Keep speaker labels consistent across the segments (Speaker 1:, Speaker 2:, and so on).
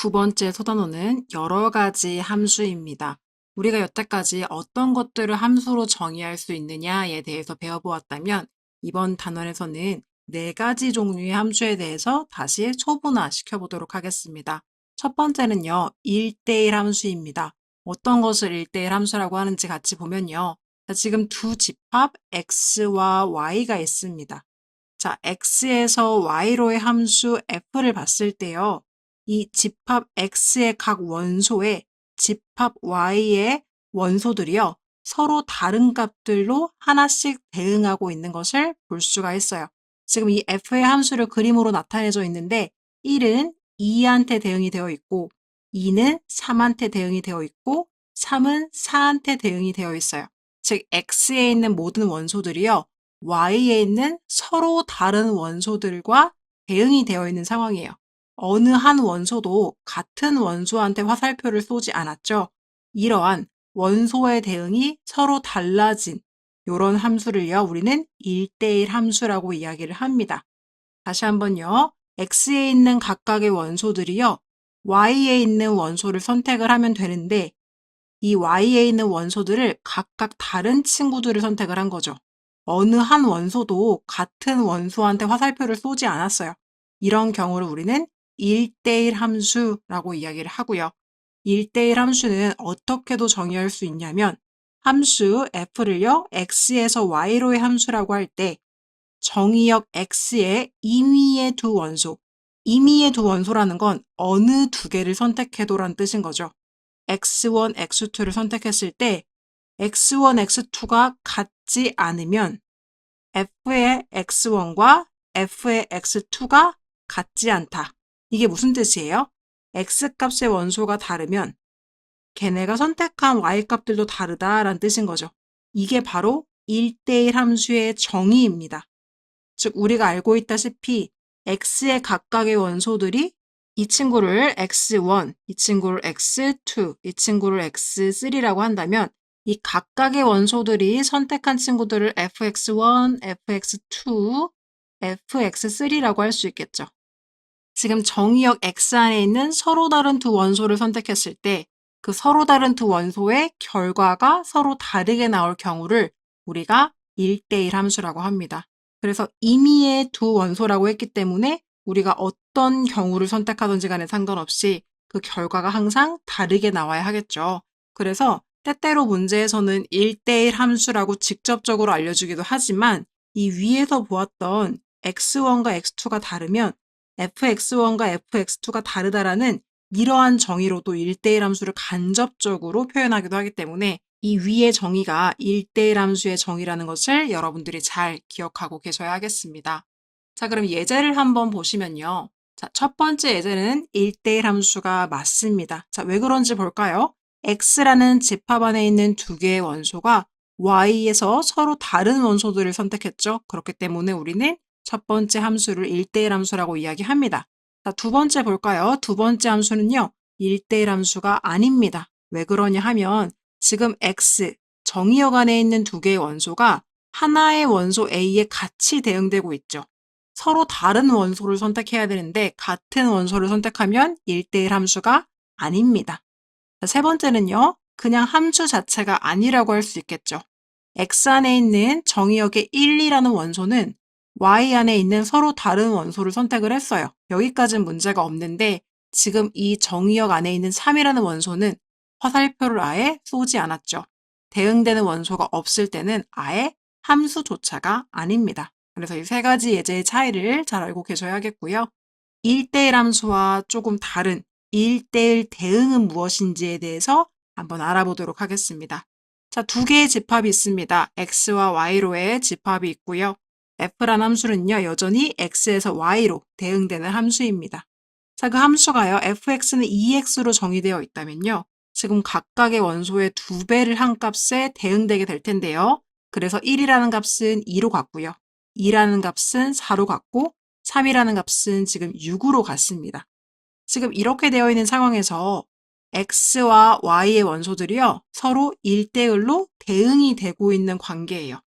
Speaker 1: 두 번째 소단어는 여러 가지 함수입니다. 우리가 여태까지 어떤 것들을 함수로 정의할 수 있느냐에 대해서 배워보았다면 이번 단원에서는 네 가지 종류의 함수에 대해서 다시 초분화 시켜보도록 하겠습니다. 첫 번째는요, 1대1 함수입니다. 어떤 것을 1대1 함수라고 하는지 같이 보면요. 자, 지금 두 집합 x와 y가 있습니다. 자, x에서 y로의 함수 f를 봤을 때요. 이 집합 x의 각 원소에 집합 y의 원소들이요. 서로 다른 값들로 하나씩 대응하고 있는 것을 볼 수가 있어요. 지금 이 f의 함수를 그림으로 나타내져 있는데 1은 2한테 대응이 되어 있고 2는 3한테 대응이 되어 있고 3은 4한테 대응이 되어 있어요. 즉 x에 있는 모든 원소들이요. y에 있는 서로 다른 원소들과 대응이 되어 있는 상황이에요. 어느 한 원소도 같은 원소한테 화살표를 쏘지 않았죠. 이러한 원소의 대응이 서로 달라진 이런 함수를요, 우리는 1대1 함수라고 이야기를 합니다. 다시 한번요. x에 있는 각각의 원소들이요, y에 있는 원소를 선택을 하면 되는데 이 y에 있는 원소들을 각각 다른 친구들을 선택을 한 거죠. 어느 한 원소도 같은 원소한테 화살표를 쏘지 않았어요. 이런 경우를 우리는 1대1 함수라고 이야기를 하고요. 1대1 함수는 어떻게도 정의할 수 있냐면 함수 f를요, x에서 y로의 함수라고 할 때 정의역 x의 임의의 두 원소, 임의의 두 원소라는 건 어느 두 개를 선택해도란 뜻인 거죠. x1, x2를 선택했을 때 x1, x2가 같지 않으면 f의 x1과 f의 x2가 같지 않다. 이게 무슨 뜻이에요? x값의 원소가 다르면 걔네가 선택한 y값들도 다르다라는 뜻인 거죠. 이게 바로 1대1 함수의 정의입니다. 즉 우리가 알고 있다시피 x의 각각의 원소들이 이 친구를 x1, 이 친구를 x2, 이 친구를 x3라고 한다면 이 각각의 원소들이 선택한 친구들을 fx1, fx2, fx3라고 할 수 있겠죠. 지금 정의역 x 안에 있는 서로 다른 두 원소를 선택했을 때 그 서로 다른 두 원소의 결과가 서로 다르게 나올 경우를 우리가 1대1 함수라고 합니다. 그래서 임의의 두 원소라고 했기 때문에 우리가 어떤 경우를 선택하든지 간에 상관없이 그 결과가 항상 다르게 나와야 하겠죠. 그래서 때때로 문제에서는 1대1 함수라고 직접적으로 알려주기도 하지만 이 위에서 보았던 x1과 x2가 다르면 fx1과 fx2가 다르다라는 이러한 정의로도 1대1 함수를 간접적으로 표현하기도 하기 때문에 이 위의 정의가 1대1 함수의 정의라는 것을 여러분들이 잘 기억하고 계셔야 하겠습니다. 자, 그럼 예제를 한번 보시면요. 자, 첫 번째 예제는 1대1 함수가 맞습니다. 자, 왜 그런지 볼까요? x라는 집합 안에 있는 두 개의 원소가 y에서 서로 다른 원소들을 선택했죠. 그렇기 때문에 우리는 첫 번째 함수를 1대1 함수라고 이야기합니다. 자, 두 번째 볼까요? 두 번째 함수는요, 1대1 함수가 아닙니다. 왜 그러냐 하면 지금 x, 정의역 안에 있는 두 개의 원소가 하나의 원소 A에 같이 대응되고 있죠. 서로 다른 원소를 선택해야 되는데 같은 원소를 선택하면 1대1 함수가 아닙니다. 자, 세 번째는요, 그냥 함수 자체가 아니라고 할 수 있겠죠. x 안에 있는 정의역의 1, 2라는 원소는 y 안에 있는 서로 다른 원소를 선택을 했어요. 여기까지는 문제가 없는데 지금 이 정의역 안에 있는 3이라는 원소는 화살표를 아예 쏘지 않았죠. 대응되는 원소가 없을 때는 아예 함수조차가 아닙니다. 그래서 이 세 가지 예제의 차이를 잘 알고 계셔야겠고요. 1대1 함수와 조금 다른 1대1 대응은 무엇인지에 대해서 한번 알아보도록 하겠습니다. 자, 두 개의 집합이 있습니다. x와 y로의 집합이 있고요. f란 함수는요, 여전히 x에서 y로 대응되는 함수입니다. 자, 그 함수가요, fx는 2x로 정의되어 있다면요. 지금 각각의 원소의 2배를 한 값에 대응되게 될 텐데요. 그래서 1이라는 값은 2로 갔고요. 2라는 값은 4로 갔고 3이라는 값은 지금 6으로 갔습니다. 지금 이렇게 되어 있는 상황에서 x와 y의 원소들이요, 서로 1대1로 대응이 되고 있는 관계예요.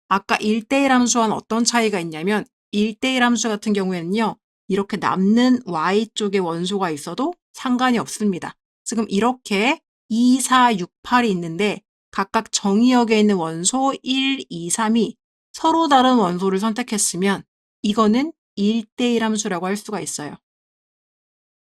Speaker 1: 아까 1대1 함수와는 어떤 차이가 있냐면 1대1 함수 같은 경우에는요, 이렇게 남는 y 쪽에 원소가 있어도 상관이 없습니다. 지금 이렇게 2, 4, 6, 8이 있는데 각각 정의역에 있는 원소 1, 2, 3이 서로 다른 원소를 선택했으면 이거는 1대1 함수라고 할 수가 있어요.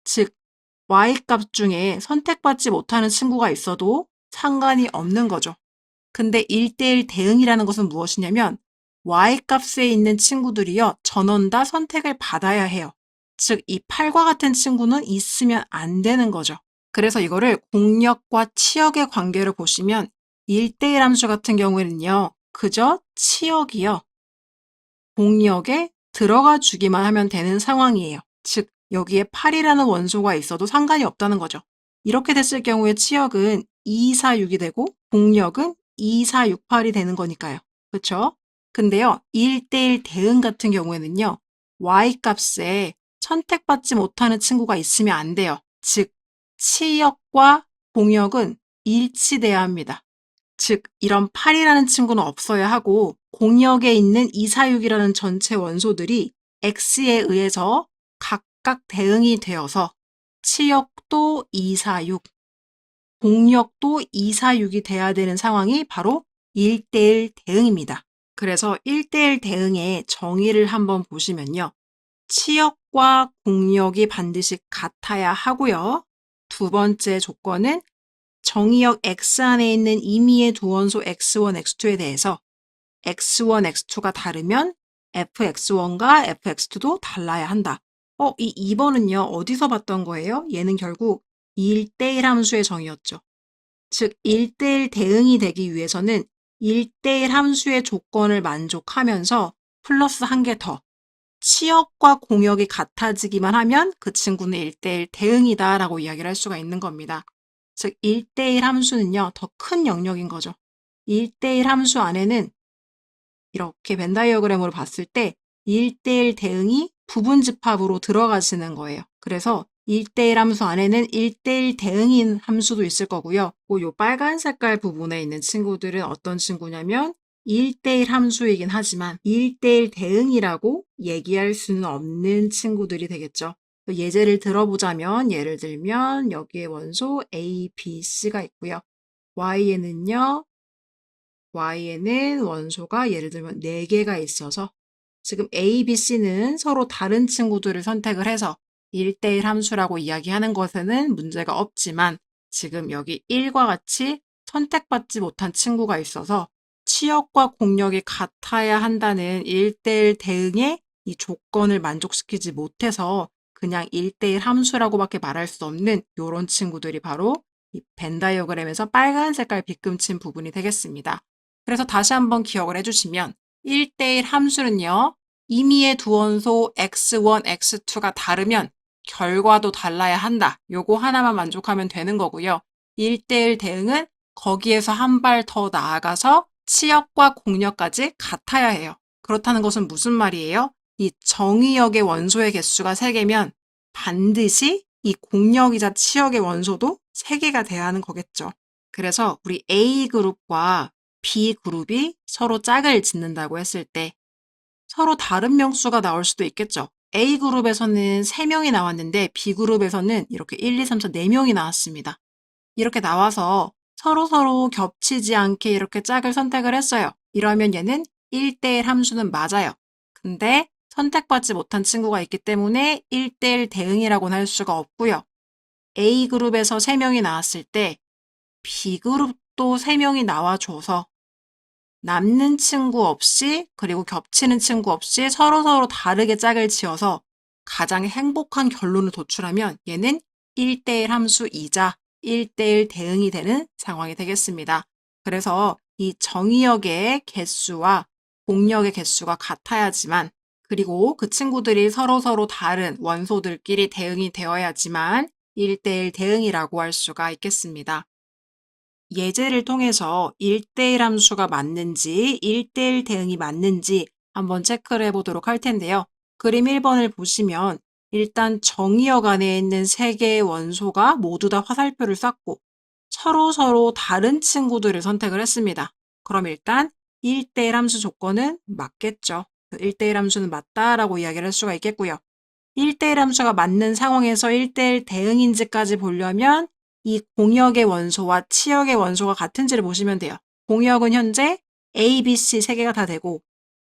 Speaker 1: 즉, y값 중에 선택받지 못하는 친구가 있어도 상관이 없는 거죠. 근데 1대1 대응이라는 것은 무엇이냐면 y값에 있는 친구들이요, 전원 다 선택을 받아야 해요. 즉, 이 8과 같은 친구는 있으면 안 되는 거죠. 그래서 이거를 공역과 치역의 관계를 보시면 1대1 함수 같은 경우에는요, 그저 치역이요, 공역에 들어가 주기만 하면 되는 상황이에요. 즉, 여기에 8이라는 원소가 있어도 상관이 없다는 거죠. 이렇게 됐을 경우에 치역은 2, 4, 6이 되고 공역은 2, 4, 6, 8이 되는 거니까요. 그렇죠? 근데요, 1대1 대응 같은 경우에는요, y값에 선택받지 못하는 친구가 있으면 안 돼요. 즉, 치역과 공역은 일치돼야 합니다. 즉, 이런 8이라는 친구는 없어야 하고 공역에 있는 2, 4, 6이라는 전체 원소들이 x에 의해서 각각 대응이 되어서 치역도 2, 4, 6, 공역도 2, 4, 6이 돼야 되는 상황이 바로 1대1 대응입니다. 그래서 1대1 대응의 정의를 한번 보시면요. 치역과 공역이 반드시 같아야 하고요. 두 번째 조건은 정의역 X 안에 있는 임의의 두 원소 X1, X2에 대해서 X1, X2가 다르면 fx1과 fx2도 달라야 한다. 이 2번은요, 어디서 봤던 거예요? 얘는 결국 1대1 함수의 정의였죠. 즉, 1대1 대응이 되기 위해서는 1대1 함수의 조건을 만족하면서 플러스 한 개 더. 치역과 공역이 같아지기만 하면 그 친구는 1대1 대응이다 라고 이야기를 할 수가 있는 겁니다. 즉, 1대1 함수는요, 더 큰 영역인 거죠. 1대1 함수 안에는 이렇게 벤 다이어그램으로 봤을 때 1대1 대응이 부분집합으로 들어가시는 거예요. 그래서 1대1 함수 안에는 1대1 대응인 함수도 있을 거고요. 요 빨간 색깔 부분에 있는 친구들은 어떤 친구냐면 1대1 함수이긴 하지만 1대1 대응이라고 얘기할 수는 없는 친구들이 되겠죠. 예제를 들어보자면 예를 들면 여기에 원소 A, B, C가 있고요. Y에는 원소가 예를 들면 4개가 있어서 지금 A, B, C는 서로 다른 친구들을 선택을 해서 1대1 함수라고 이야기하는 것에는 문제가 없지만 지금 여기 1과 같이 선택받지 못한 친구가 있어서 치역과 공역이 같아야 한다는 1대1 대응의 이 조건을 만족시키지 못해서 그냥 1대1 함수라고밖에 말할 수 없는 이런 친구들이 바로 이 벤 다이어그램에서 빨간 색깔 빗금친 부분이 되겠습니다. 그래서 다시 한번 기억을 해주시면 1대1 함수는요, 임의의 두 원소 x1, x2가 다르면 결과도 달라야 한다. 요거 하나만 만족하면 되는 거고요. 1대1 대응은 거기에서 한 발 더 나아가서 치역과 공역까지 같아야 해요. 그렇다는 것은 무슨 말이에요? 이 정의역의 원소의 개수가 3개면 반드시 이 공역이자 치역의 원소도 3개가 돼야 하는 거겠죠. 그래서 우리 A그룹과 B그룹이 서로 짝을 짓는다고 했을 때 서로 다른 명수가 나올 수도 있겠죠. A그룹에서는 3명이 나왔는데 B그룹에서는 이렇게 1, 2, 3, 4, 4명이 나왔습니다. 이렇게 나와서 서로 겹치지 않게 이렇게 짝을 선택을 했어요. 이러면 얘는 1대1 함수는 맞아요. 근데 선택받지 못한 친구가 있기 때문에 1대1 대응이라고는 할 수가 없고요. A그룹에서 3명이 나왔을 때 B그룹도 3명이 나와줘서 남는 친구 없이 그리고 겹치는 친구 없이 서로 다르게 짝을 지어서 가장 행복한 결론을 도출하면 얘는 1대1 함수이자 1대1 대응이 되는 상황이 되겠습니다. 그래서 이 정의역의 개수와 공역의 개수가 같아야지만 그리고 그 친구들이 서로 다른 원소들끼리 대응이 되어야지만 1대1 대응이라고 할 수가 있겠습니다. 예제를 통해서 1대1 함수가 맞는지 1대1 대응이 맞는지 한번 체크를 해보도록 할 텐데요. 그림 1번을 보시면 일단 정의역 안에 있는 3개의 원소가 모두 다 화살표를 쐈고 서로 다른 친구들을 선택을 했습니다. 그럼 일단 1대1 함수 조건은 맞겠죠. 1대1 함수는 맞다라고 이야기를 할 수가 있겠고요. 1대1 함수가 맞는 상황에서 1대1 대응인지까지 보려면 이 공역의 원소와 치역의 원소가 같은지를 보시면 돼요. 공역은 현재 A, B, C 세 개가 다 되고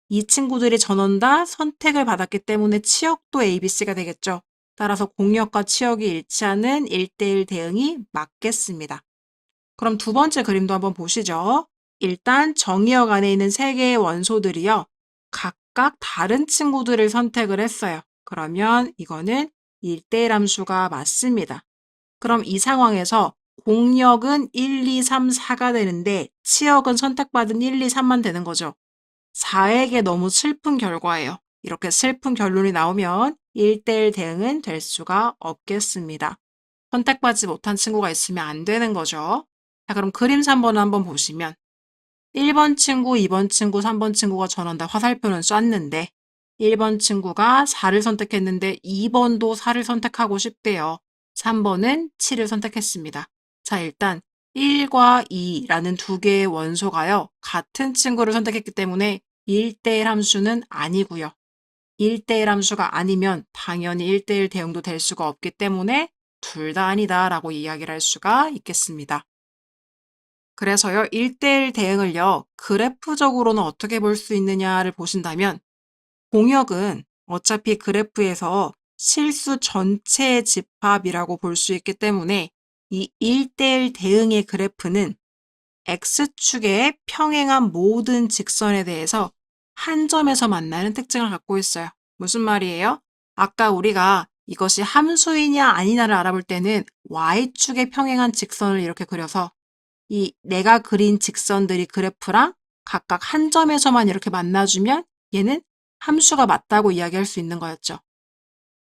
Speaker 1: 이 친구들이 전원 다 선택을 받았기 때문에 치역도 A, B, C가 되겠죠. 따라서 공역과 치역이 일치하는 1대1 대응이 맞겠습니다. 그럼 두 번째 그림도 한번 보시죠. 일단 정의역 안에 있는 세 개의 원소들이요. 각각 다른 친구들을 선택을 했어요. 그러면 이거는 1대1 함수가 맞습니다. 그럼 이 상황에서 공역은 1, 2, 3, 4가 되는데 치역은 선택받은 1, 2, 3만 되는 거죠. 4에게 너무 슬픈 결과예요. 이렇게 슬픈 결론이 나오면 1대1 대응은 될 수가 없겠습니다. 선택받지 못한 친구가 있으면 안 되는 거죠. 자, 그럼 그림 3번을 한번 보시면 1번 친구, 2번 친구, 3번 친구가 전원 다 화살표는 쐈는데 1번 친구가 4를 선택했는데 2번도 4를 선택하고 싶대요. 3번은 7을 선택했습니다. 자, 일단 1과 2라는 두 개의 원소가요. 같은 친구를 선택했기 때문에 1대1 함수는 아니고요. 1대1 함수가 아니면 당연히 1대1 대응도 될 수가 없기 때문에 둘 다 아니다 라고 이야기를 할 수가 있겠습니다. 그래서요, 1대1 대응을요, 그래프적으로는 어떻게 볼 수 있느냐를 보신다면, 공역은 어차피 그래프에서 실수 전체의 집합이라고 볼 수 있기 때문에 이 1대1 대응의 그래프는 X축에 평행한 모든 직선에 대해서 한 점에서 만나는 특징을 갖고 있어요. 무슨 말이에요? 아까 우리가 이것이 함수이냐 아니냐를 알아볼 때는 Y축에 평행한 직선을 이렇게 그려서 이 내가 그린 직선들이 그래프랑 각각 한 점에서만 이렇게 만나주면 얘는 함수가 맞다고 이야기할 수 있는 거였죠.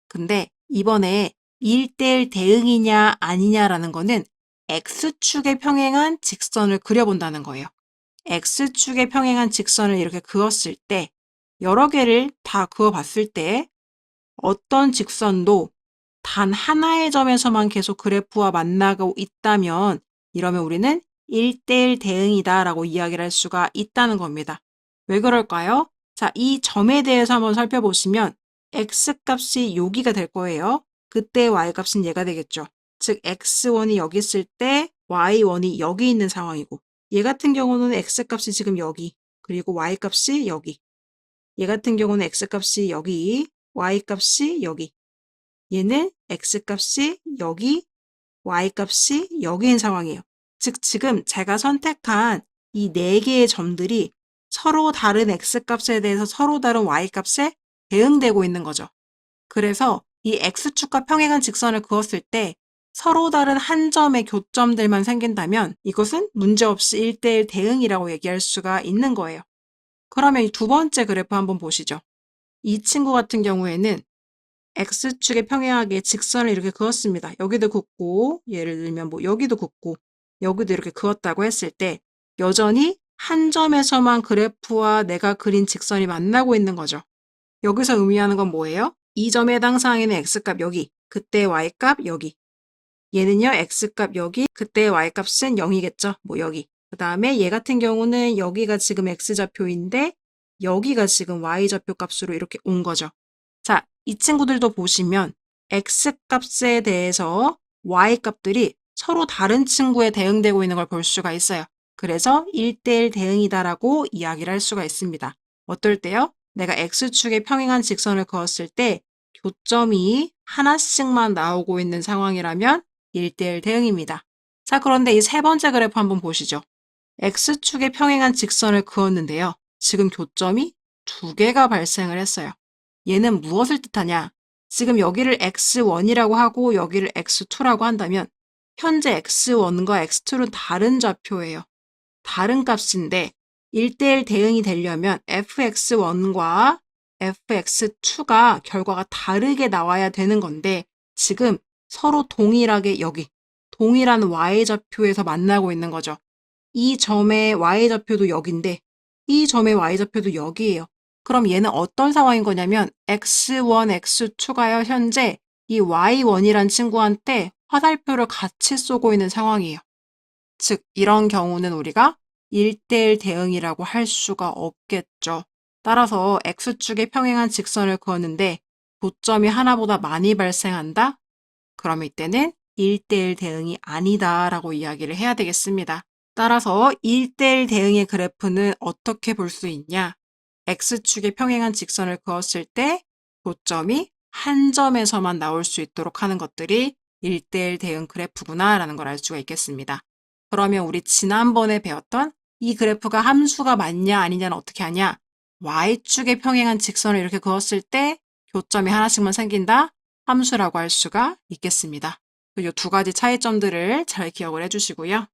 Speaker 1: 근데 이번에 1대1 대응이냐 아니냐라는 거는 X축에 평행한 직선을 그려본다는 거예요. X축에 평행한 직선을 이렇게 그었을 때 여러 개를 다 그어봤을 때 어떤 직선도 단 하나의 점에서만 계속 그래프와 만나고 있다면 이러면 우리는 1대1 대응이다 라고 이야기를 할 수가 있다는 겁니다. 왜 그럴까요? 자, 이 점에 대해서 한번 살펴보시면 X값이 여기가 될 거예요. 그때 Y값은 얘가 되겠죠. 즉 X1이 여기 있을 때 Y1이 여기 있는 상황이고 얘 같은 경우는 X값이 지금 여기 그리고 Y값이 여기 얘 같은 경우는 X값이 여기 Y값이 여기 얘는 X값이 여기, Y값이 여기인 상황이에요. 즉, 지금 제가 선택한 이 네 개의 점들이 서로 다른 X값에 대해서 서로 다른 Y값에 대응되고 있는 거죠. 그래서 이 X축과 평행한 직선을 그었을 때 서로 다른 한 점의 교점들만 생긴다면 이것은 문제없이 1대1 대응이라고 얘기할 수가 있는 거예요. 그러면 이 두 번째 그래프 한번 보시죠. 이 친구 같은 경우에는 X축에 평행하게 직선을 이렇게 그었습니다. 여기도 긋고 예를 들면 뭐 여기도 긋고 여기도 이렇게 그었다고 했을 때 여전히 한 점에서만 그래프와 내가 그린 직선이 만나고 있는 거죠. 여기서 의미하는 건 뭐예요? 이 점에 해당 사항에는 X값 여기, 그때 Y값 여기. 얘는요, X값 여기, 그때 Y값은 0이겠죠? 뭐 여기. 그 다음에 얘 같은 경우는 여기가 지금 X좌표인데 여기가 지금 Y좌표 값으로 이렇게 온 거죠. 자, 이 친구들도 보시면 X값에 대해서 Y값들이 서로 다른 친구에 대응되고 있는 걸 볼 수가 있어요. 그래서 1대1 대응이다라고 이야기를 할 수가 있습니다. 어떨 때요? 내가 X축에 평행한 직선을 그었을 때 교점이 하나씩만 나오고 있는 상황이라면 1대1 대응입니다. 자, 그런데 이 세 번째 그래프 한번 보시죠. X축에 평행한 직선을 그었는데요. 지금 교점이 두 개가 발생을 했어요. 얘는 무엇을 뜻하냐? 지금 여기를 x1이라고 하고 여기를 x2라고 한다면 현재 x1과 x2는 다른 좌표예요. 다른 값인데 1대1 대응이 되려면 fx1과 fx2가 결과가 다르게 나와야 되는 건데 지금 서로 동일하게 여기 동일한 y좌표에서 만나고 있는 거죠. 이 점의 y좌표도 여기인데 이 점의 y좌표도 여기예요. 그럼 얘는 어떤 상황인 거냐면 x1, x2가요. 현재 이 y1이란 친구한테 화살표를 같이 쏘고 있는 상황이에요. 즉 이런 경우는 우리가 1대1 대응이라고 할 수가 없겠죠. 따라서 x축에 평행한 직선을 그었는데 고점이 하나보다 많이 발생한다? 그럼 이때는 1대1 대응이 아니다라고 이야기를 해야 되겠습니다. 따라서 1대1 대응의 그래프는 어떻게 볼 수 있냐? X축에 평행한 직선을 그었을 때 고점이 한 점에서만 나올 수 있도록 하는 것들이 1대1 대응 그래프구나라는 걸 알 수가 있겠습니다. 그러면 우리 지난번에 배웠던 이 그래프가 함수가 맞냐 아니냐는 어떻게 하냐? Y축에 평행한 직선을 이렇게 그었을 때 교점이 하나씩만 생긴다? 함수라고 할 수가 있겠습니다. 이 두 가지 차이점들을 잘 기억을 해주시고요.